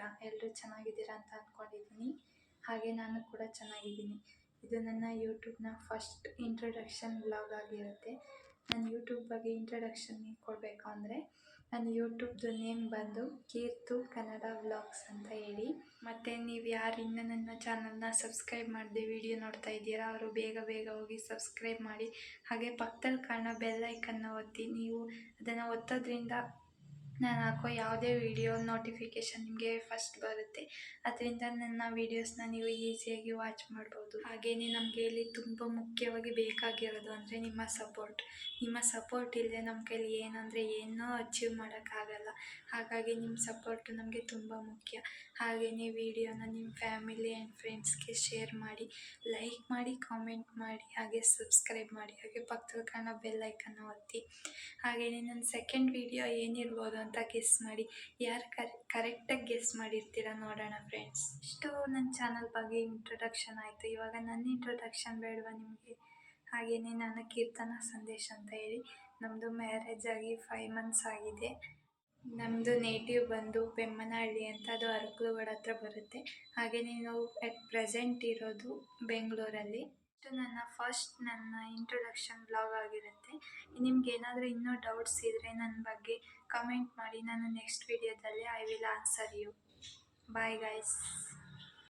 ಹೇಗಿದ್ದೀರಾ? ಎಲ್ಲರೂ ಚೆನ್ನಾಗಿದ್ದೀರಾ ಅಂತ ಅಂದ್ಕೊಂಡಿದ್ದೀನಿ. ಹಾಗೆ ನಾನು ಕೂಡ ಚೆನ್ನಾಗಿದ್ದೀನಿ. ಇದು ನನ್ನ ಯೂಟ್ಯೂಬ್ನ ಫಸ್ಟ್ ಇಂಟ್ರೊಡಕ್ಷನ್ ವ್ಲಾಗ್ ಆಗಿರುತ್ತೆ. ನಾನು ಯೂಟ್ಯೂಬ್ ಬಗ್ಗೆ ಇಂಟ್ರೊಡಕ್ಷನ್ ಕೊಡಬೇಕು ಅಂದರೆ ನನ್ನ ಯೂಟ್ಯೂಬ್ದು ನೇಮ್ ಬಂದು ಕೀರ್ತು ಕನ್ನಡ ವ್ಲಾಗ್ಸ್ ಅಂತ ಹೇಳಿ. ಮತ್ತು ನೀವು ಯಾರು ಇನ್ನೂ ನನ್ನ ಚಾನಲ್ನ ಸಬ್ಸ್ಕ್ರೈಬ್ ಮಾಡದೆ ವಿಡಿಯೋ ನೋಡ್ತಾ ಇದ್ದೀರಾ ಅವರು ಬೇಗ ಹೋಗಿ ಸಬ್ಸ್ಕ್ರೈಬ್ ಮಾಡಿ. ಹಾಗೆ ಪಕ್ಕದಲ್ಲಿ ಕಾಣೋ ಬೆಲ್ ಐಕನ್ನ ಒತ್ತಿ. ನೀವು ಅದನ್ನು ಒತ್ತೋದ್ರಿಂದ ನಾನು ಹಾಕೋ ಯಾವುದೇ ವಿಡಿಯೋ ನೋಟಿಫಿಕೇಷನ್ ನಿಮಗೆ ಫಸ್ಟ್ ಬರುತ್ತೆ. ಅದರಿಂದ ನನ್ನ ವೀಡಿಯೋಸ್ನ ನೀವು ಈಸಿಯಾಗಿ ವಾಚ್ ಮಾಡ್ಬೋದು. ಹಾಗೆಯೇ ನಮಗೆ ಇಲ್ಲಿ ತುಂಬ ಮುಖ್ಯವಾಗಿ ಬೇಕಾಗಿರೋದು ಅಂದರೆ ನಿಮ್ಮ ಸಪೋರ್ಟ್ ಇಲ್ಲದೆ ನಮ್ಮ ಕೈಲಿ ಏನೂ ಅಚೀವ್ ಮಾಡೋಕ್ಕಾಗಲ್ಲ. ಹಾಗಾಗಿ ನಿಮ್ಮ ಸಪೋರ್ಟು ನಮಗೆ ತುಂಬ ಮುಖ್ಯ. ಹಾಗೆಯೇ ವಿಡಿಯೋನ ನಿಮ್ಮ ಫ್ಯಾಮಿಲಿ ಆ್ಯಂಡ್ ಫ್ರೆಂಡ್ಸ್ಗೆ ಶೇರ್ ಮಾಡಿ, ಲೈಕ್ ಮಾಡಿ, ಕಾಮೆಂಟ್ ಮಾಡಿ, ಹಾಗೆ ಸಬ್ಸ್ಕ್ರೈಬ್ ಮಾಡಿ. ಹಾಗೆ ಪಕ್ಕದಲ್ಲಿ ಕಾಣೋ ಬೆಲ್ ಐಕನ್ನ ಒತ್ತಿ. ಹಾಗೆಯೇ ನನ್ನ ಸೆಕೆಂಡ್ ವಿಡಿಯೋ ಏನಿರ್ಬೋದು ಅಂತ ಗೆಸ್ ಮಾಡಿ. ಯಾರು ಕರೆಕ್ಟಾಗಿ ಗೆಸ್ ಮಾಡಿರ್ತೀರ ನೋಡೋಣ ಫ್ರೆಂಡ್ಸ್. ಇಷ್ಟು ನನ್ನ ಚಾನಲ್ ಬಗ್ಗೆ ಇಂಟ್ರೊಡಕ್ಷನ್ ಆಯಿತು. ಇವಾಗ ನನ್ನ ಇಂಟ್ರೊಡಕ್ಷನ್ ಬೇಡವಾ ನಿಮಗೆ? ಹಾಗೆಯೇ ನಾನು ಕೀರ್ತನ ಸಂದೇಶ್ ಅಂತ ಹೇಳಿ. ನಮ್ಮದು ಮ್ಯಾರೇಜ್ ಆಗಿ 5 ಮಂತ್ಸ್ ಆಗಿದೆ. ನಮ್ಮದು ನೇಟಿವ್ ಬಂದು ಬೆಮ್ಮನಹಳ್ಳಿ ಅಂತ, ಅದು ಅರಕಲಗೂಡು ಹತ್ರ ಬರುತ್ತೆ. ಹಾಗೆಯೇ ನಾವು ಅಟ್ ಪ್ರೆಸೆಂಟ್ ಇರೋದು ಬೆಂಗಳೂರಲ್ಲಿ. ಇದು ನನ್ನ ಇಂಟ್ರೊಡಕ್ಷನ್ ವ್ಲಾಗ್ ಆಗಿರುತ್ತೆ. ನಿಮ್ಗೆ ಏನಾದರೂ ಇನ್ನೂ ಡೌಟ್ಸ್ ಇದ್ದರೆ ನನ್ನ ಬಗ್ಗೆ ಕಮೆಂಟ್ ಮಾಡಿ. ನಾನು ನೆಕ್ಸ್ಟ್ ವಿಡಿಯೋದಲ್ಲಿ I will answer you. Bye guys.